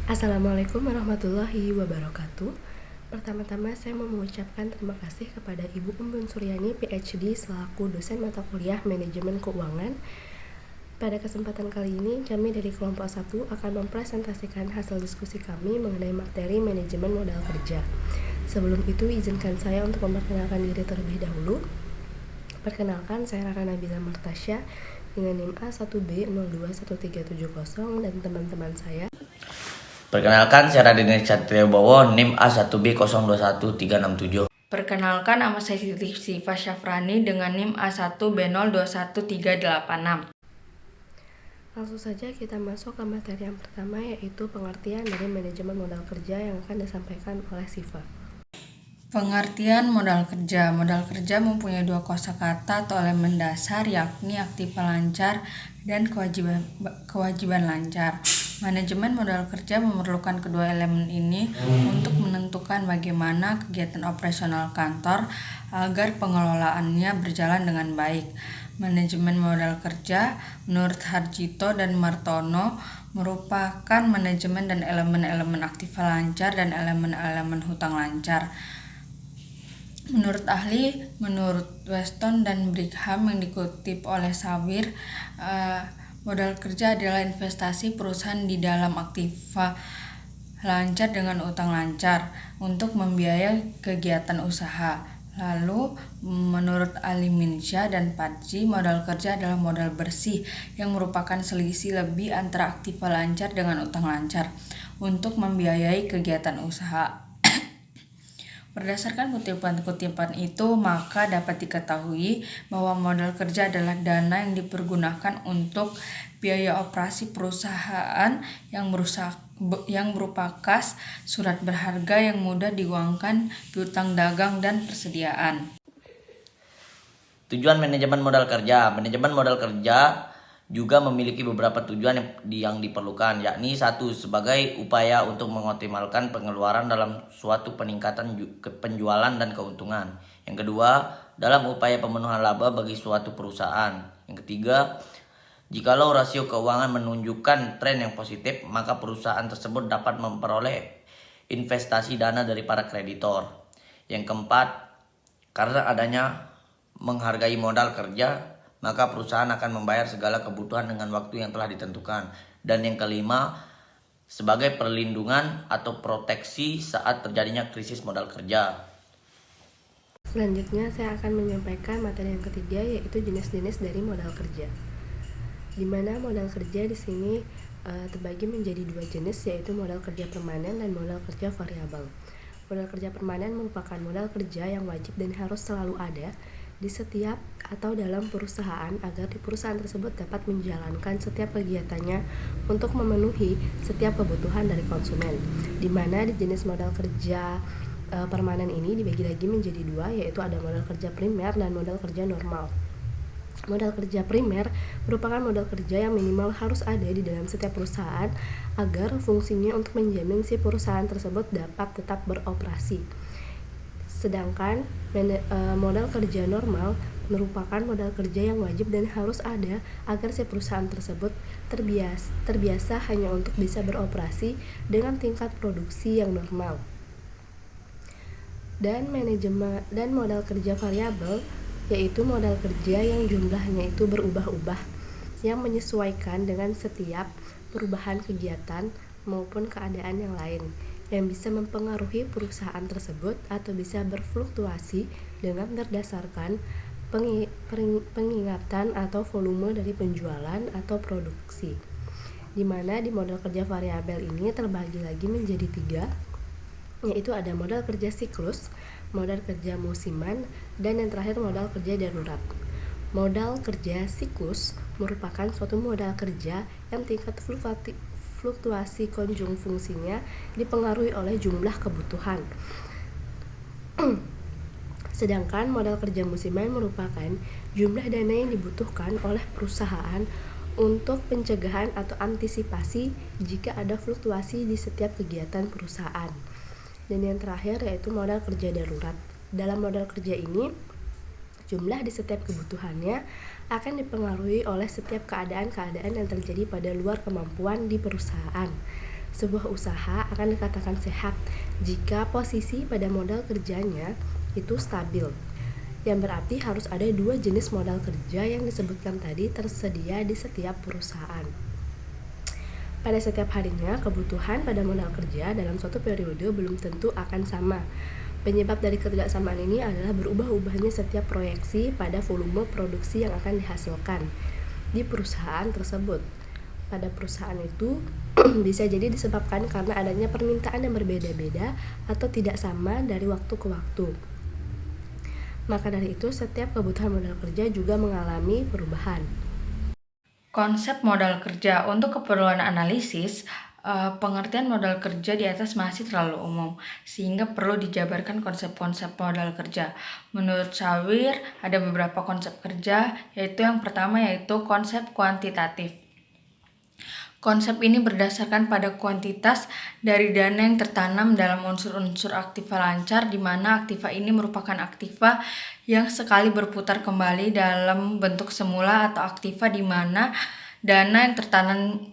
Assalamualaikum warahmatullahi wabarakatuh. Pertama-tama saya mau mengucapkan terima kasih kepada Ibu Umbun Suryani PhD selaku dosen mata kuliah Manajemen Keuangan. Pada kesempatan kali ini, kami dari kelompok 1 akan mempresentasikan hasil diskusi kami mengenai materi manajemen modal kerja. Sebelum itu, izinkan saya untuk memperkenalkan diri terlebih dahulu. Perkenalkan, saya Rara Nabila Martasya dengan NIM A1B021370 dan teman-teman saya. Perkenalkan, saya Radini Satrio Bowo, NIM A1B021367. Perkenalkan, nama saya Siti Siva Syafrani dengan NIM A1B021386. Langsung saja kita masuk ke materi yang pertama, yaitu pengertian dari manajemen modal kerja yang akan disampaikan oleh Siva. Pengertian modal kerja. Modal kerja mempunyai dua kosakata atau elemen dasar, yakni aktiva lancar dan kewajiban lancar. Manajemen modal kerja memerlukan kedua elemen ini untuk menentukan bagaimana kegiatan operasional kantor agar pengelolaannya berjalan dengan baik. Manajemen modal kerja menurut Harjito dan Martono merupakan manajemen dan elemen-elemen aktiva lancar dan elemen-elemen hutang lancar. Menurut Weston dan Brigham yang dikutip oleh Sawir, modal kerja adalah investasi perusahaan di dalam aktiva lancar dengan utang lancar untuk membiayai kegiatan usaha. Lalu, menurut Aliminsyah dan Padji, modal kerja adalah modal bersih yang merupakan selisih lebih antara aktiva lancar dengan utang lancar untuk membiayai kegiatan usaha. Berdasarkan kutipan-kutipan itu, maka dapat diketahui bahwa modal kerja adalah dana yang dipergunakan untuk biaya operasi perusahaan yang berupa kas, surat berharga yang mudah diuangkan, piutang dagang, dan persediaan. Tujuan manajemen modal kerja. Manajemen modal kerja juga memiliki beberapa tujuan yang diperlukan, yakni 1. Sebagai upaya untuk mengoptimalkan pengeluaran dalam suatu peningkatan penjualan dan keuntungan. Yang kedua, dalam upaya pemenuhan laba bagi suatu perusahaan. Yang ketiga, jikalau rasio keuangan menunjukkan tren yang positif, maka perusahaan tersebut dapat memperoleh investasi dana dari para kreditor. Yang keempat, karena adanya menghargai modal kerja, maka perusahaan akan membayar segala kebutuhan dengan waktu yang telah ditentukan. Dan yang kelima, sebagai perlindungan atau proteksi saat terjadinya krisis modal kerja. Selanjutnya saya akan menyampaikan materi yang ketiga, yaitu jenis-jenis dari modal kerja. Di mana modal kerja di sini terbagi menjadi dua jenis, yaitu modal kerja permanen dan modal kerja variabel. Modal kerja permanen merupakan modal kerja yang wajib dan harus selalu ada di setiap atau dalam perusahaan agar di perusahaan tersebut dapat menjalankan setiap kegiatannya untuk memenuhi setiap kebutuhan dari konsumen. Di mana di jenis modal kerja permanen ini dibagi lagi menjadi dua, yaitu ada modal kerja primer dan modal kerja normal. Modal kerja primer merupakan modal kerja yang minimal harus ada di dalam setiap perusahaan agar fungsinya untuk menjamin si perusahaan tersebut dapat tetap beroperasi. Sedangkan modal kerja normal merupakan modal kerja yang wajib dan harus ada agar si perusahaan tersebut terbiasa hanya untuk bisa beroperasi dengan tingkat produksi yang normal. Dan modal kerja variabel yaitu modal kerja yang jumlahnya itu berubah-ubah, yang menyesuaikan dengan setiap perubahan kegiatan maupun keadaan yang lain, yang bisa mempengaruhi perusahaan tersebut atau bisa berfluktuasi dengan berdasarkan pengingatan atau volume dari penjualan atau produksi. Di mana di modal kerja variabel ini terbagi lagi menjadi 3, yaitu ada modal kerja siklus, modal kerja musiman, dan yang terakhir modal kerja darurat. Modal kerja siklus merupakan suatu modal kerja yang tingkat fluktuasi konjung fungsinya dipengaruhi oleh jumlah kebutuhan. Sedangkan modal kerja musiman merupakan jumlah dana yang dibutuhkan oleh perusahaan untuk pencegahan atau antisipasi jika ada fluktuasi di setiap kegiatan perusahaan. Dan yang terakhir yaitu modal kerja darurat. Dalam modal kerja ini, jumlah di setiap kebutuhannya akan dipengaruhi oleh setiap keadaan-keadaan yang terjadi pada luar kemampuan di perusahaan. Sebuah usaha akan dikatakan sehat jika posisi pada modal kerjanya itu stabil, yang berarti harus ada dua jenis modal kerja yang disebutkan tadi tersedia di setiap perusahaan. Pada setiap harinya, kebutuhan pada modal kerja dalam suatu periode belum tentu akan sama. Penyebab dari ketidaksamaan ini adalah berubah-ubahnya setiap proyeksi pada volume produksi yang akan dihasilkan di perusahaan tersebut. Pada perusahaan itu bisa jadi disebabkan karena adanya permintaan yang berbeda-beda atau tidak sama dari waktu ke waktu. Maka dari itu, setiap kebutuhan modal kerja juga mengalami perubahan. Konsep modal kerja untuk keperluan analisis, pengertian modal kerja di atas masih terlalu umum, sehingga perlu dijabarkan konsep-konsep modal kerja. Menurut Sawir, ada beberapa konsep kerja, yaitu yang pertama yaitu konsep kuantitatif. Konsep ini berdasarkan pada kuantitas dari dana yang tertanam dalam unsur-unsur aktiva lancar, di mana aktiva ini merupakan aktiva yang sekali berputar kembali dalam bentuk semula atau aktiva di mana dana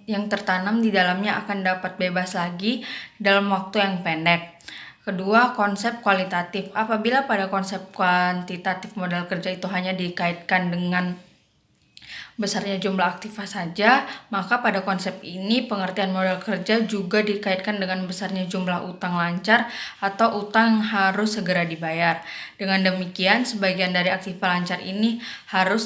yang tertanam di dalamnya akan dapat bebas lagi dalam waktu yang pendek. Kedua, konsep kualitatif. Apabila pada konsep kuantitatif modal kerja itu hanya dikaitkan dengan besarnya jumlah aktiva saja, maka pada konsep ini pengertian modal kerja juga dikaitkan dengan besarnya jumlah utang lancar atau utang yang harus segera dibayar. Dengan demikian, sebagian dari aktiva lancar ini harus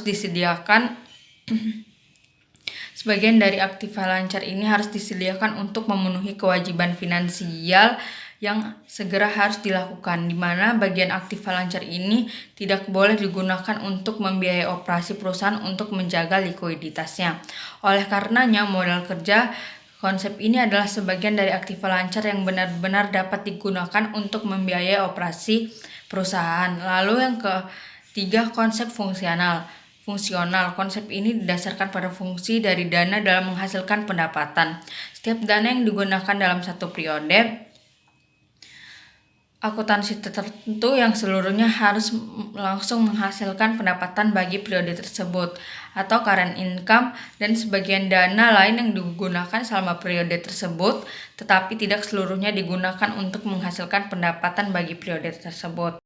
disediakan untuk memenuhi kewajiban finansial yang segera harus dilakukan, di mana bagian aktiva lancar ini tidak boleh digunakan untuk membiayai operasi perusahaan untuk menjaga likuiditasnya. Oleh karenanya, modal kerja konsep ini adalah sebagian dari aktiva lancar yang benar-benar dapat digunakan untuk membiayai operasi perusahaan. Lalu yang ketiga, konsep fungsional. Konsep ini didasarkan pada fungsi dari dana dalam menghasilkan pendapatan. Setiap dana yang digunakan dalam satu periode akuntansi tertentu yang seluruhnya harus langsung menghasilkan pendapatan bagi periode tersebut atau current income, dan sebagian dana lain yang digunakan selama periode tersebut tetapi tidak seluruhnya digunakan untuk menghasilkan pendapatan bagi periode tersebut.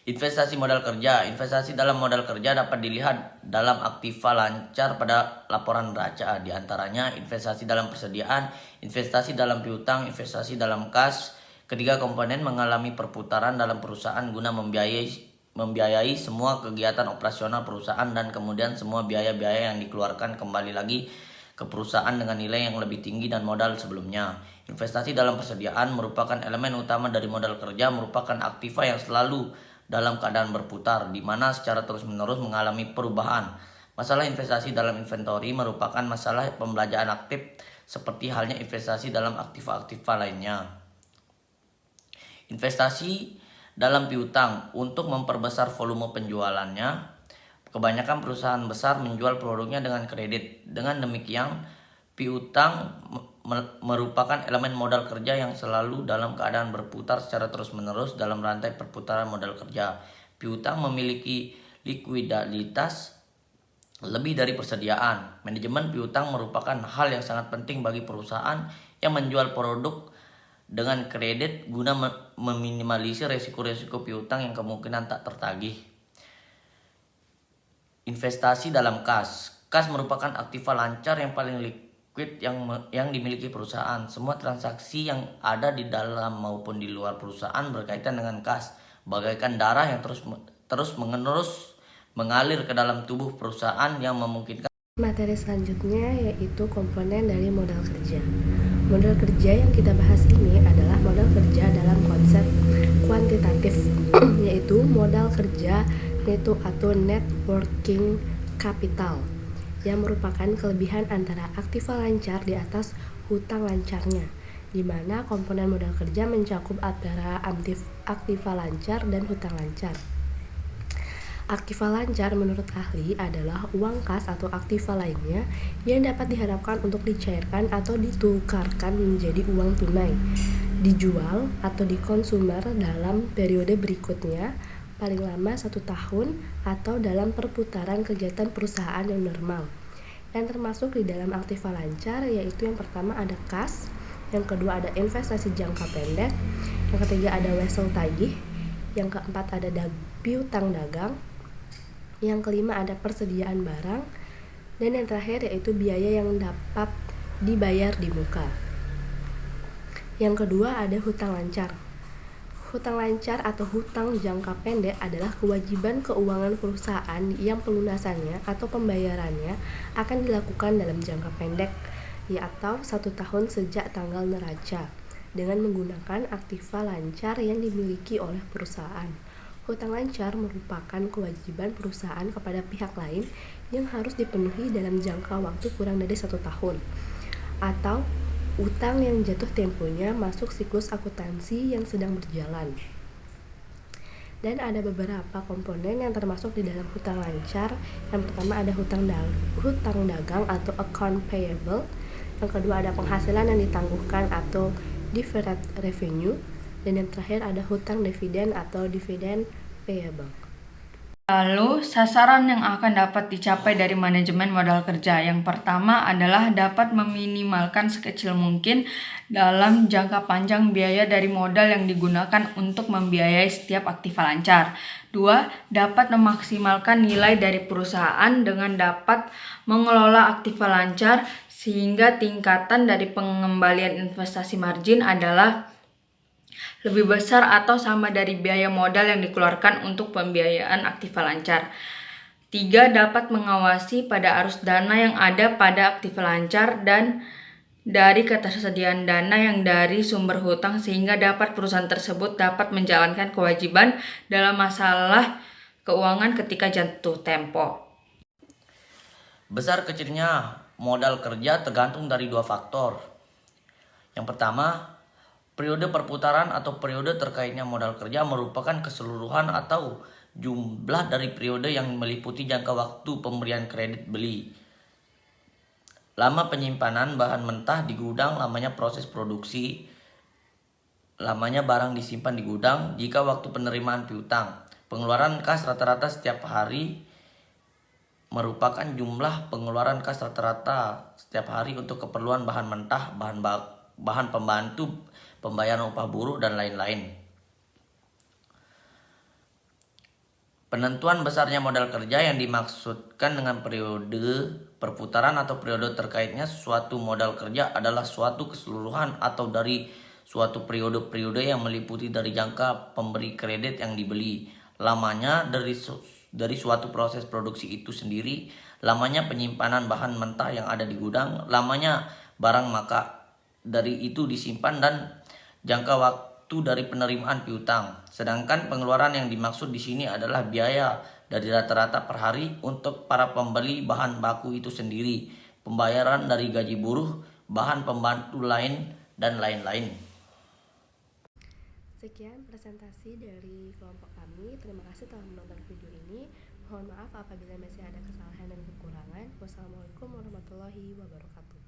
Investasi modal kerja. Investasi dalam modal kerja dapat dilihat dalam aktiva lancar pada laporan neraca. Di antaranya investasi dalam persediaan, investasi dalam piutang, investasi dalam kas. Ketiga komponen mengalami perputaran dalam perusahaan guna membiayai semua kegiatan operasional perusahaan dan kemudian semua biaya-biaya yang dikeluarkan kembali lagi ke perusahaan dengan nilai yang lebih tinggi dan modal sebelumnya. Investasi dalam persediaan merupakan elemen utama dari modal kerja, merupakan aktiva yang selalu dalam keadaan berputar, di mana secara terus-menerus mengalami perubahan. Masalah investasi dalam inventory merupakan masalah pembelanjaan aktif, seperti halnya investasi dalam aktiva-aktiva lainnya. Investasi dalam piutang untuk memperbesar volume penjualannya. Kebanyakan perusahaan besar menjual produknya dengan kredit. Dengan demikian, piutang merupakan elemen modal kerja yang selalu dalam keadaan berputar secara terus-menerus dalam rantai perputaran modal kerja. Piutang memiliki likuiditas lebih dari persediaan. Manajemen piutang merupakan hal yang sangat penting bagi perusahaan yang menjual produk dengan kredit guna meminimalisir resiko-resiko piutang yang kemungkinan tak tertagih. Investasi dalam kas. Kas merupakan aktiva lancar yang paling liquid yang dimiliki perusahaan. Semua transaksi yang ada di dalam maupun di luar perusahaan berkaitan dengan kas, bagaikan darah yang terus mengalir ke dalam tubuh perusahaan yang memungkinkan. Materi selanjutnya yaitu komponen dari modal kerja. Modal kerja yang kita bahas ini adalah modal kerja dalam konsep kuantitatif, yaitu modal kerja neto atau net working capital, yang merupakan kelebihan antara aktiva lancar di atas hutang lancarnya, di mana komponen modal kerja mencakup antara aktiva lancar dan hutang lancar. Aktiva lancar menurut ahli adalah uang kas atau aktiva lainnya yang dapat diharapkan untuk dicairkan atau ditukarkan menjadi uang tunai, dijual atau dikonsumer dalam periode berikutnya, paling lama 1 tahun atau dalam perputaran kegiatan perusahaan yang normal. yang termasuk di dalam aktiva lancar, yaitu yang pertama ada kas, yang kedua ada investasi jangka pendek, yang ketiga ada wesel tagih, yang keempat ada piutang dagang, yang kelima ada persediaan barang, dan yang terakhir yaitu biaya yang dapat dibayar di muka. Yang kedua ada hutang lancar. Hutang lancar atau hutang jangka pendek adalah kewajiban keuangan perusahaan yang pelunasannya atau pembayarannya akan dilakukan dalam jangka pendek, atau 1 tahun sejak tanggal neraca, dengan menggunakan aktiva lancar yang dimiliki oleh perusahaan. Hutang lancar merupakan kewajiban perusahaan kepada pihak lain yang harus dipenuhi dalam jangka waktu kurang dari 1 tahun, atau utang yang jatuh temponya masuk siklus akuntansi yang sedang berjalan. Dan ada beberapa komponen yang termasuk di dalam hutang lancar. Yang pertama ada hutang dagang atau account payable. Yang kedua ada penghasilan yang ditangguhkan atau deferred revenue. Dan yang terakhir ada hutang dividen atau dividend payable. Lalu, sasaran yang akan dapat dicapai dari manajemen modal kerja yang pertama adalah dapat meminimalkan sekecil mungkin dalam jangka panjang biaya dari modal yang digunakan untuk membiayai setiap aktiva lancar. 2. Dapat memaksimalkan nilai dari perusahaan dengan dapat mengelola aktiva lancar sehingga tingkatan dari pengembalian investasi margin adalah lebih besar atau sama dari biaya modal yang dikeluarkan untuk pembiayaan aktiva lancar. 3. Dapat mengawasi pada arus dana yang ada pada aktiva lancar dan dari ketersediaan dana yang dari sumber hutang sehingga dapat perusahaan tersebut dapat menjalankan kewajiban dalam masalah keuangan ketika jatuh tempo. Besar kecilnya modal kerja tergantung dari 2 faktor. Yang pertama, periode perputaran atau periode terkaitnya modal kerja merupakan keseluruhan atau jumlah dari periode yang meliputi jangka waktu pemberian kredit beli. Lama penyimpanan bahan mentah di gudang, lamanya proses produksi, lamanya barang disimpan di gudang. Jika waktu penerimaan piutang, pengeluaran kas rata-rata setiap hari merupakan jumlah pengeluaran kas rata-rata setiap hari untuk keperluan bahan mentah, bahan pembantu, pembayaran upah buruh, dan lain-lain. Penentuan besarnya modal kerja yang dimaksudkan dengan periode perputaran atau periode terkaitnya suatu modal kerja adalah suatu keseluruhan atau dari suatu periode-periode yang meliputi dari jangka pemberi kredit yang dibeli, lamanya dari suatu proses produksi itu sendiri, lamanya penyimpanan bahan mentah yang ada di gudang, lamanya barang maka dari itu disimpan, dan jangka waktu dari penerimaan piutang. Sedangkan pengeluaran yang dimaksud di sini adalah biaya dari rata-rata per hari untuk para pembeli bahan baku itu sendiri, pembayaran dari gaji buruh, bahan pembantu lain, dan lain-lain. Sekian presentasi dari kelompok kami. Terima kasih telah menonton video ini. Mohon maaf apabila masih ada kesalahan dan kekurangan. Wassalamualaikum warahmatullahi wabarakatuh.